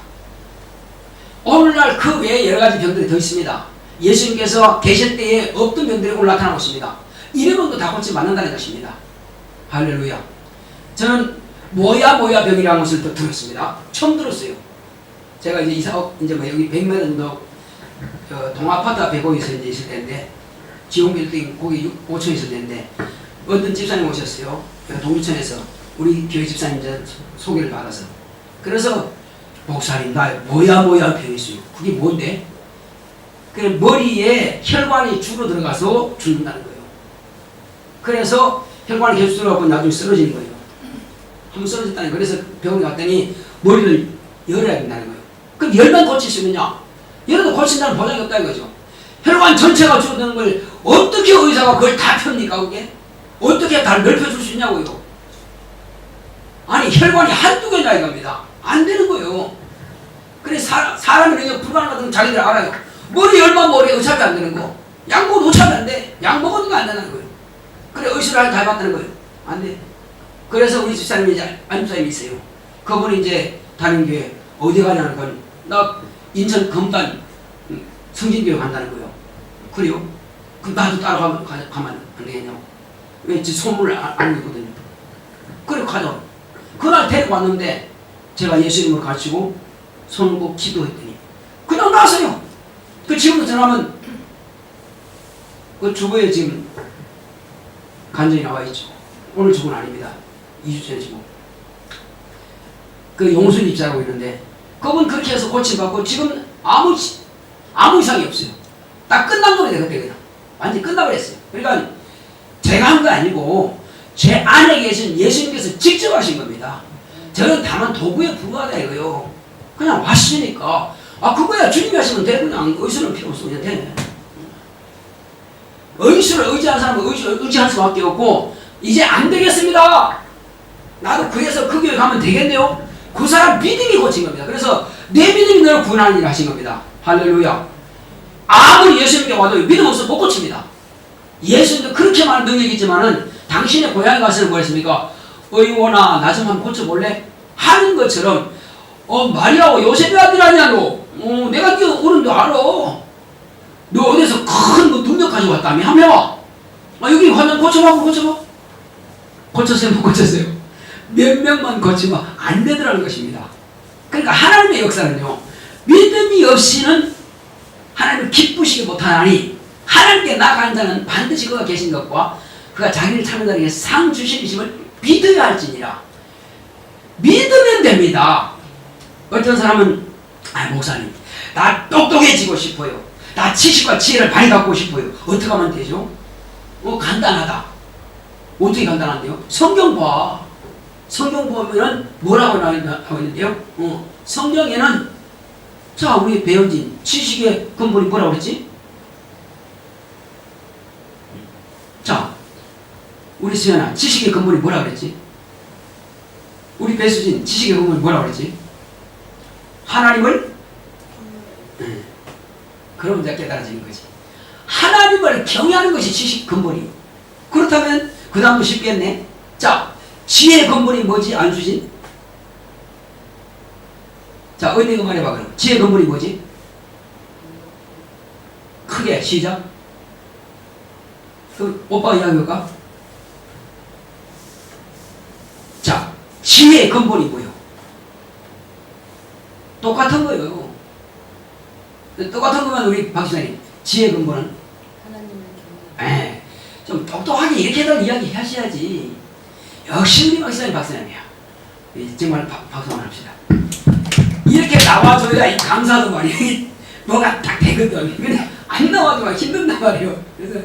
오늘날 그 외에 여러 가지 병들이 더 있습니다. 예수님께서 계실 때에 없던 병들이 나타나고 있습니다. 이름도 다 고치 맞는다는 것입니다. 할렐루야. 저는 뭐야 병이라는 것을 또 들었습니다. 처음 들었어요. 제가 이제 이제 뭐 여기 100m 정도 동아파트 앞에 거기서 이제 있을 때인데 지용 빌딩 거기 5층에 있을 때인데 어떤 집사님 오셨어요. 동두천에서 우리 교회 집사님 소개를 받아서 그래서 목사님 나 뭐야 병이 있어요. 그게 뭔데? 그 머리에 혈관이 주로 들어가서 죽는다는 거예요. 그래서 혈관이 계속 들어가고 나중에 쓰러지는 거예요. 한번 쓰러졌다는 거예요. 그래서 병원에 갔더니 머리를 열어야 된다는 거예요. 그럼 열만 고칠 수 있느냐? 열어도 고친다는 보장이 없다 이거죠. 혈관 전체가 줄어드는 걸 어떻게 의사가 그걸 다 펴니까 그게? 어떻게 다 넓혀줄 수 있냐고요. 아니 혈관이 한두 개냐 이겁니다. 안 되는 거예요. 그래서 사람이 이게 불안하다는 자기들 알아요. 머리 열만 머리에 의사가 안 되는 거. 약 먹어도 의사가 안 돼. 약 먹어도 안 되는 거예요. 그래 의술을 다 해봤다는 거예요. 안 돼. 그래서 우리 집사님이 이제 안집사님이 있어요. 그분이 이제 다른 교회 어디 가냐는 건 나 인천 금단 성진교회 간다는 거예요. 그래요? 그럼 나도 따라가면 안 되겠냐고. 왜 소문을 알고 있거든요. 그래 가자. 그날 데리고 왔는데 제가 예수님을 가르치고 손을 꼭 기도했더니 그냥 나왔어요. 그 지금도 전화하면 그 주부에 지금 간증이 나와 있죠. 오늘 죽은 아닙니다. 2주 전에 지금 그 용순 입사하고 있는데 그분 그렇게 해서 고침받고 지금 아무 이상이 없어요. 딱 끝난 겁니다. 그때 그냥 완전히 끝나버렸어요. 그러니까 제가 한 거 아니고 제 안에 계신 예수님께서 직접 하신 겁니다. 저는 다만 도구에 불과하다 이거요. 그냥 왔으니까 그거야 주님이 하시면 돼. 그냥 의술은 필요 없어. 그냥 돼. 의술을 의지하는 사람은 의지할 수밖에 없고 이제 안 되겠습니다. 나도 그래서 그 교회 가면 되겠네요. 그 사람 믿음이 고친 겁니다. 그래서 내 믿음이 너를 구원하는 일을 하신 겁니다. 할렐루야. 아무리 예수님께 와도 믿음 없으면 못 고칩니다. 예수님도 그렇게 많은 능력이 있지만은 당신의 고향에 가서는 뭐했습니까? 의원아 나 좀 한번 고쳐볼래? 하는 것처럼 마리아와 요셉의 아들 아니야 너. 내가 네 어른도 알아. 너 어디서 큰 능력 가지고 왔다며? 한번 해봐. 여기 화면 고쳐봐. 고쳤어요? 못 고쳤어요? 몇 명만 고치면 안 되더라는 것입니다. 그러니까 하나님의 역사는요. 믿음이 없이는 하나님을 기쁘시게 못하나니 하나님께 나아가는 자는 반드시 그가 계신 것과 그가 자기를 찾는 자에게 상 주시심을 믿어야 할지니라. 믿으면 됩니다. 어떤 사람은 목사님 나 똑똑해지고 싶어요. 나 지식과 지혜를 많이 갖고 싶어요. 어떻게 하면 되죠? 간단하다. 어떻게 간단한데요? 성경 봐. 성경 보면은 뭐라고 나와 있는데요? 성경에는 자 우리 배현진 지식의 근본이 뭐라고 그랬지? 자 우리 수연아 지식의 근본이 뭐라고 그랬지? 우리 배수진 지식의 근본이 뭐라고 그랬지? 하나님을 그러면 이제 깨달아지는 거지. 하나님을 경외하는 것이 지식 근본이에요. 그렇다면 그 다음도 쉽겠네. 자 지혜의 근본이 뭐지? 안수진? 자 어디가 말해봐 그럼. 지혜의 근본이 뭐지? 크게 시작. 그 오빠가 이야기할까? 자 지혜의 근본이 뭐예요? 똑같은 거예요. 똑같은 거면 우리 박신아님 지혜의 근본은? 좀 똑똑하게 이렇게들 이야기 하셔야지. 역시 우리 박사님이야. 정말 박수 한번 합시다. 이렇게 나와줘야 이 감사도 말이야. 뭐가 딱 되거든. 근데 안 나와도 막 힘든단 말이에요. 그래서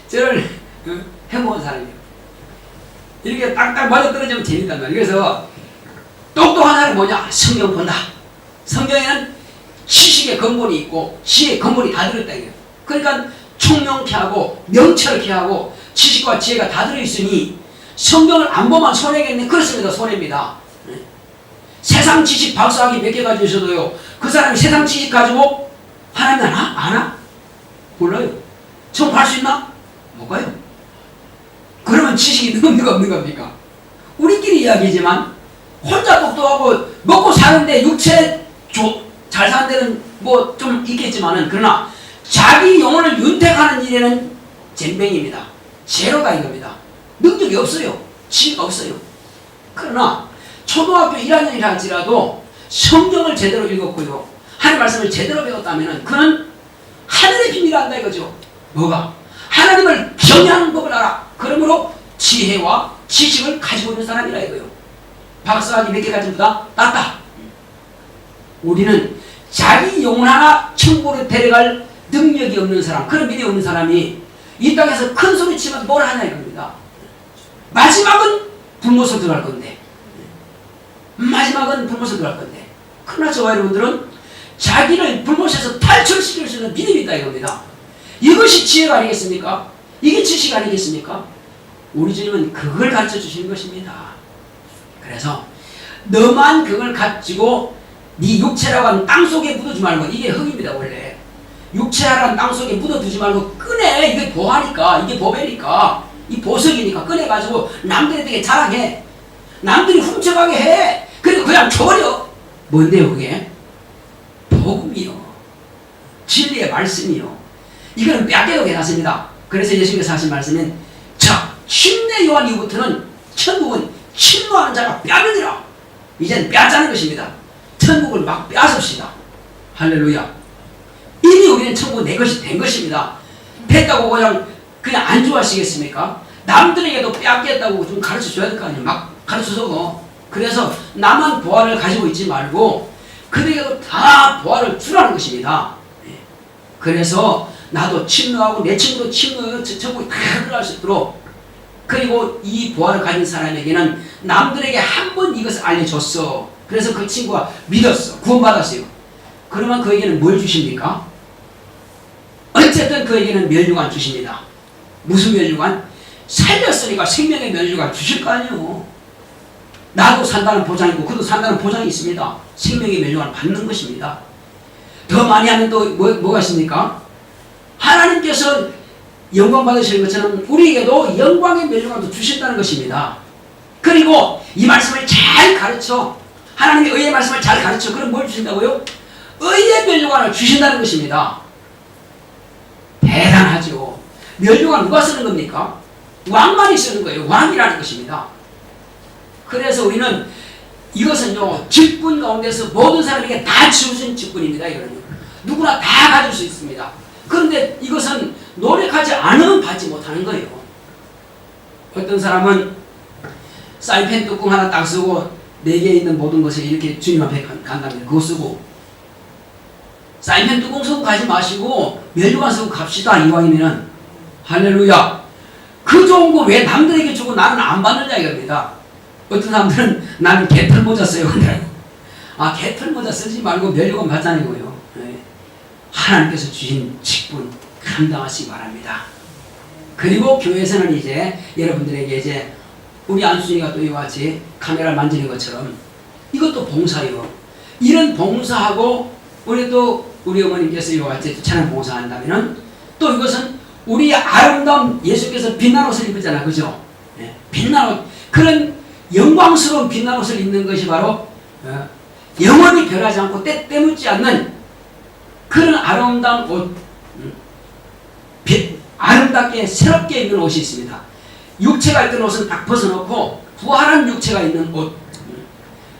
저를 해먹은 사람이에요. 이렇게 딱딱 맞아떨어지면 재밌단 말이에요. 그래서 똑똑한 사람이 뭐냐? 성경 본다. 성경에는 지식의 근본이 있고 지혜의 근본이 다 들어있다. 그러니까 총명케 하고 명철케 하고 지식과 지혜가 다 들어있으니 성경을 안 보면 손해겠네. 그렇습니다. 손해입니다. 세상 지식 박사학위 몇 개 가지고 있어도요. 그 사람이 세상 지식 가지고 하나님 아나? 아나? 몰라요. 처음 갈 수 있나? 못 가요. 그러면 지식이 있는가 없는 겁니까? 우리끼리 이야기지만 혼자 똑똑하고 먹고 사는데 육체 잘 사는 데는 뭐 좀 있겠지만은 그러나 자기 영혼을 윤택하는 일에는 잼뱅입니다. 제로다 이겁니다. 능력이 없어요. 지혜가 없어요. 그러나 초등학교 1학년이라 할지라도 성경을 제대로 읽었고요. 하나님 말씀을 제대로 배웠다면 그는 하늘의 비밀을 안다 이거죠. 뭐가? 하나님을 경외하는 법을 알아. 그러므로 지혜와 지식을 가지고 있는 사람이라 이거요. 박사학위 몇 개 가진 보다 낫다. 우리는 자기 영혼 하나 천국으로 데려갈 능력이 없는 사람, 그런 믿음이 없는 사람이 이 땅에서 큰 소리 치면 뭘 하냐 이겁니다. 마지막은 불못으로 들어갈 건데, 마지막은 불못으로 들어갈 건데, 그러나 저와 여러분들은 자기를 불못에서 탈출시킬 수 있는 믿음이 있다 이겁니다. 이것이 지혜가 아니겠습니까? 이게 지식 아니겠습니까? 우리 주님은 그걸 가르쳐 주시는 것입니다. 그래서 너만 그걸 가지고 네 육체라고 하는 땅속에 묻어주지 말고, 이게 흙입니다 원래. 육체라는 땅속에 묻어두지 말고 꺼내. 이게 보하니까, 이게 보배니까, 이 보석이니까 꺼내가지고 남들에게 자랑해. 남들이 훔쳐가게 해. 그리고 그냥 줘버려. 뭔데요 그게? 복음이요. 진리의 말씀이요. 이거는 빼앗겨도 괜찮습니다. 그래서 예수님께서 하신 말씀은 자, 침례 요한 이후부터는 천국은 침노하는 자가 빼앗느니라. 이제는 빼앗자는 것입니다. 천국을 막 빼앗읍시다. 할렐루야. 이미 우리는 천국 내 것이 된 것입니다. 됐다고 그냥 안 좋아하시겠습니까? 남들에게도 빼앗겠다고 좀 가르쳐 줘야 될 거 아니에요. 막 가르쳐 줘. 그래서 나만 보화를 가지고 있지 말고 그들에게도 다 보화를 주라는 것입니다. 그래서 나도 침노하고 내 친구도 침노하고 전부 다 들어갈 수 있도록, 그리고 이 보화를 가진 사람에게는 남들에게 한 번 이것을 알려줬어. 그래서 그 친구가 믿었어. 구원받았어요. 그러면 그에게는 뭘 주십니까? 어쨌든 그에게는 면류관 주십니다. 무슨 면류관? 살렸으니까 생명의 면류관 주실 거 아니에요. 나도 산다는 보장이고 그도 산다는 보장이 있습니다. 생명의 면류관을 받는 것입니다. 더 많이 하면 또 뭐가 있습니까? 하나님께서 영광 받으시는 것처럼 우리에게도 영광의 면류관도 주신다는 것입니다. 그리고 이 말씀을 잘 가르쳐, 하나님의 의의 말씀을 잘 가르쳐, 그럼 뭘 주신다고요? 의의 면류관을 주신다는 것입니다. 대단하죠. 면류관 누가 쓰는 겁니까? 왕만이 쓰는 거예요. 왕이라는 것입니다. 그래서 우리는 이것은요, 직분 가운데서 모든 사람에게 다 주어진 직분입니다. 이거는요. 누구나 다 가질 수 있습니다. 그런데 이것은 노력하지 않으면 받지 못하는 거예요. 어떤 사람은 사이펜 뚜껑 하나 딱 쓰고 4개 있는 모든 것을 이렇게 주님 앞에 간답니다. 그거 쓰고 사이펜 뚜껑 쓰고 가지 마시고 면류관 쓰고 갑시다. 이왕이면은. 할렐루야. 그 좋은 거 왜 남들에게 주고 나는 안 받느냐 이겁니다. 어떤 사람들은 나는 개털 모자 써요. 아, 개털 모자 쓰지 말고 면류관 받자는 하나님께서 주신 직분 감당하시기 바랍니다. 그리고 교회에서는 이제 여러분들에게 이제 우리 안순이가 또 이와 같이 카메라 만지는 것처럼 이것도 봉사예요. 이런 봉사하고 우리 또 우리 어머님께서 이와 같이 찬양 봉사한다면은 또 이것은 우리 아름다운 예수께서 빛난 옷을 입었잖아. 그죠? 네. 빛난 옷. 그런 영광스러운 빛난 옷을 입는 것이 바로 영원히 변하지 않고 때 묻지 않는 그런 아름다운 옷, 아름답게 새롭게 입는 옷이 있습니다. 육체가 있던 옷은 딱 벗어놓고 부활한 육체가 있는 옷,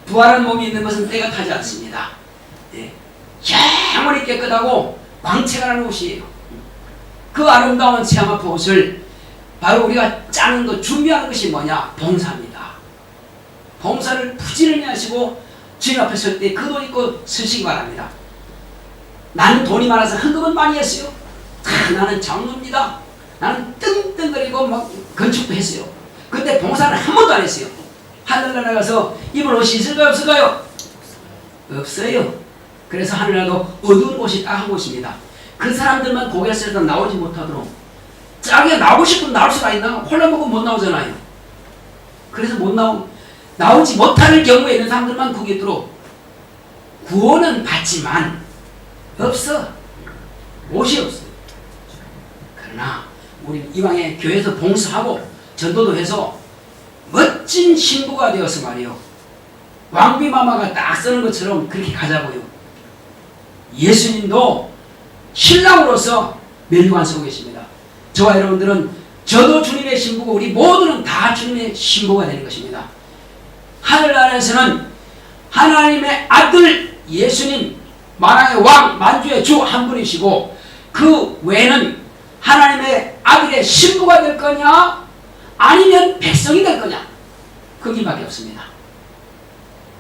부활한 몸이 있는 것은 때가 타지 않습니다. 예. 영원히 깨끗하고 광채가 나는 옷이에요. 그 아름다운 세마포 옷을 바로 우리가 짜는 것, 준비하는 것이 뭐냐? 봉사입니다. 봉사를 부지런히 하시고 주님 앞에 설 때 그 돈 입고 서시기 바랍니다. 나는 돈이 많아서 헌금은 많이 했어요. 나는 장로입니다. 나는 뜬뜬거리고 막 건축도 했어요. 근데 봉사는 한 번도 안 했어요. 하늘나라 가서 입을 옷이 있을까요? 없을까요? 없어요. 그래서 하늘나라도 어두운 곳이 딱 한 곳입니다. 그 사람들만 고개를 숙여서 나오지 못하도록, 자기가 나오고 싶으면 나올 수가 있나? 홀라 먹으면 못 나오잖아요. 그래서 나오지 못할 경우에 있는 사람들만 거기 있도록 구원은 받지만 없어. 옷이 없어요. 그러나 우리 이왕에 교회에서 봉사하고 전도도 해서 멋진 신부가 되어서 말이요, 왕비마마가 딱 쓰는 것처럼 그렇게 가자고요. 예수님도 신랑으로서 면류관 쓰고 계십니다. 저와 여러분들은 저도 주님의 신부고 우리 모두는 다 주님의 신부가 되는 것입니다. 하늘나라에서는 하나님의 아들 예수님, 만왕의 왕, 만주의 주 한 분이시고 그 외에는 하나님의 아들의 신부가 될 거냐 아니면 백성이 될 거냐, 거기밖에 없습니다.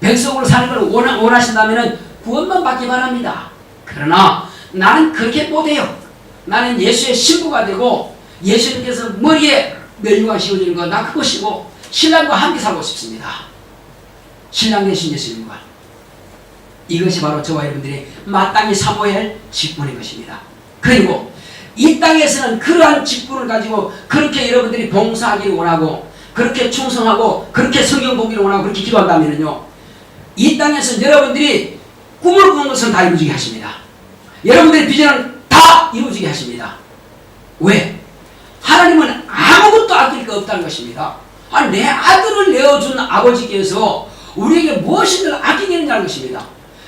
백성으로 사는 걸 원하신다면 구원만 받기 바랍니다. 그러나 나는 그렇게 못해요. 나는 예수의 신부가 되고 예수님께서 머리에 면류관 씌워주는 거 나 그거 씌고 신랑과 함께 살고 싶습니다. 신랑 되신 예수님과. 이것이 바로 저와 여러분들이 마땅히 사모해야 할 직분인 것입니다. 그리고 이 땅에서는 그러한 직분을 가지고 그렇게 여러분들이 봉사하기를 원하고 그렇게 충성하고 그렇게 성경 보기를 원하고 그렇게 기도한다면요, 이 땅에서 여러분들이 꿈을 꾸는 것은 다 이루어지게 하십니다. 여러분들의 비전은 다 이루어지게 하십니다. 왜? 하나님은 아무것도 아낄 게 없다는 것입니다. 아니, 내 아들을 내어준 아버지께서 우리에게 무엇인들 아끼겠느냐는 것입니다.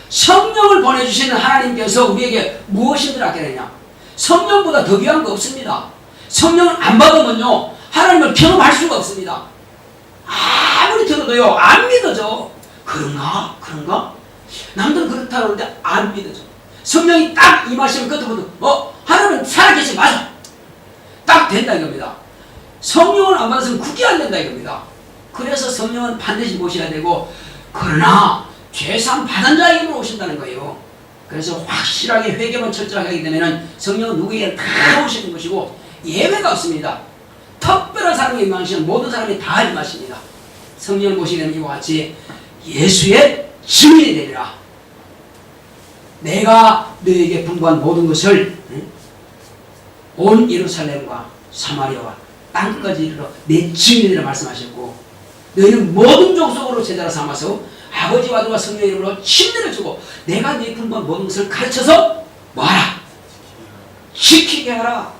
성령을 보내주시는 하나님께서 우리에게 무엇인들 아끼느냐? 성령보다 더 귀한 거 없습니다. 성령을 안 받으면요, 하나님을 경험할 수가 없습니다. 아무리 들어도요, 안 믿어져. 그런가? 남들은 그렇다는데 안 믿어져. 성령이 딱 임하시면 그때부터 하나님은 살아계시, 맞아. 딱 된다 이겁니다. 성령을 안 받았으면 굳게 안 된다 이겁니다. 그래서 성령은 반드시 모셔야 되고, 그러나 죄사함 받은 자의 힘으로 오신다는 거예요. 그래서 확실하게 회개만 철저하게 하게 되면 성령은 누구에게 다 오시는 것이고 예외가 없습니다. 특별한 사람이 임하시는 모든 사람이 다 임하십니다. 성령을 모시게 되면 이와 같이 예수의 증인이 되리라. 내가 너에게 분부한 모든 것을 온 예루살렘과 사마리아와 땅까지 이르러 내 증인이라 말씀하셨고, 너희는 모든 족속으로 제자로 삼아서 아버지와 아들과 성령의 이름으로 침례를 주고 내가 네 분부한 모든 것을 가르쳐서 뭐하라? 지키게 하라.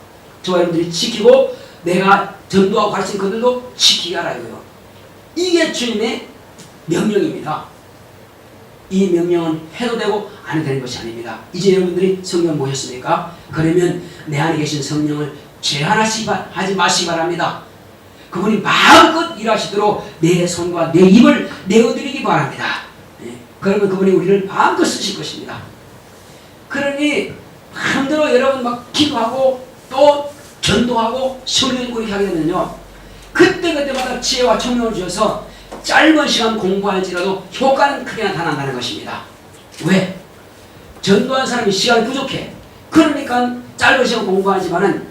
저와 여러분들이 지키고 내가 전도하고 가르친 그들도 지키게 하라 이거예요. 이게 주님의 명령입니다. 이 명령은 해도 되고 안 해도 되는 것이 아닙니다. 이제 여러분들이 성령 모셨습니까? 그러면 내 안에 계신 성령을 제한하지 마시기 바랍니다. 그분이 마음껏 일하시도록 내 손과 내 입을 내어드리기 바랍니다. 그러면 그분이 우리를 마음껏 쓰실 것입니다. 그러니 마음대로 여러분 막 기도하고 또 전도하고 성령 읽고 이렇게 하게 되면요, 그때마다 지혜와 총명을 주셔서 짧은 시간 공부할지라도 효과는 크게 나타난다는 것입니다. 왜? 전도한 사람이 시간이 부족해. 그러니까 짧은 시간 공부하지만은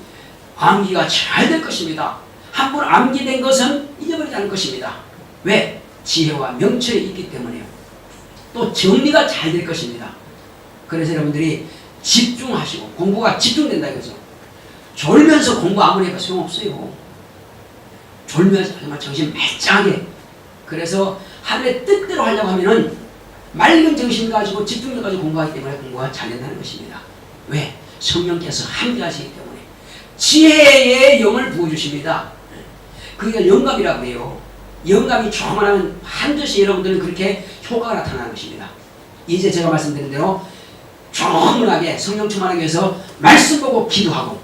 암기가 잘 될 것입니다. 한 번 암기된 것은 잊어버리지 않을 것입니다. 왜? 지혜와 명철이 있기 때문에요. 또 정리가 잘 될 것입니다. 그래서 여러분들이 집중하시고 공부가 집중된다 이거죠. 졸면서 공부 아무리 해도 소용없어요. 졸면서 정말 정신 말짱하게. 그래서 하늘의 뜻대로 하려고 하면은 맑은 정신 가지고 집중력 가지고 공부하기 때문에 공부가 잘 된다는 것입니다. 왜? 성령께서 함께하시기 때문에 지혜의 영을 부어주십니다. 그게 영감이라고 해요. 영감이 충만하면 반드시 여러분들은 그렇게 효과가 나타나는 것입니다. 이제 제가 말씀드린 대로 충분하게 성령 충만하기 위해서 말씀 보고 기도하고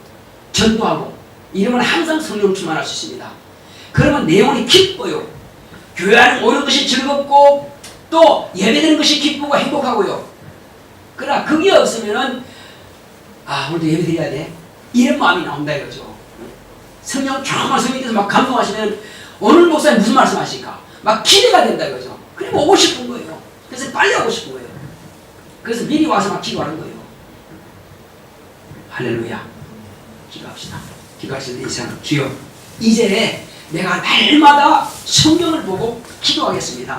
전도하고 이러면 항상 성령 충만할 수 있습니다. 그러면 내용이 기뻐요. 교회 안에 오는 것이 즐겁고 또 예배드리는 것이 기쁘고 행복하고요. 그러나 그게 없으면은 오늘도 예배드려야 돼, 이런 마음이 나온다 이거죠. 성령 충만한 성령께서 막 감동하시면 오늘 목사님 무슨 말씀 하실까 막 기대가 된다 이거죠. 그리고 오고 싶은 거예요. 그래서 빨리 오고 싶은 거예요. 그래서 미리 와서 막 기도하는 거예요. 할렐루야. 기도합시다. 기도하실 때 이상 주여, 이제 내가 날마다 성경을 보고 기도하겠습니다.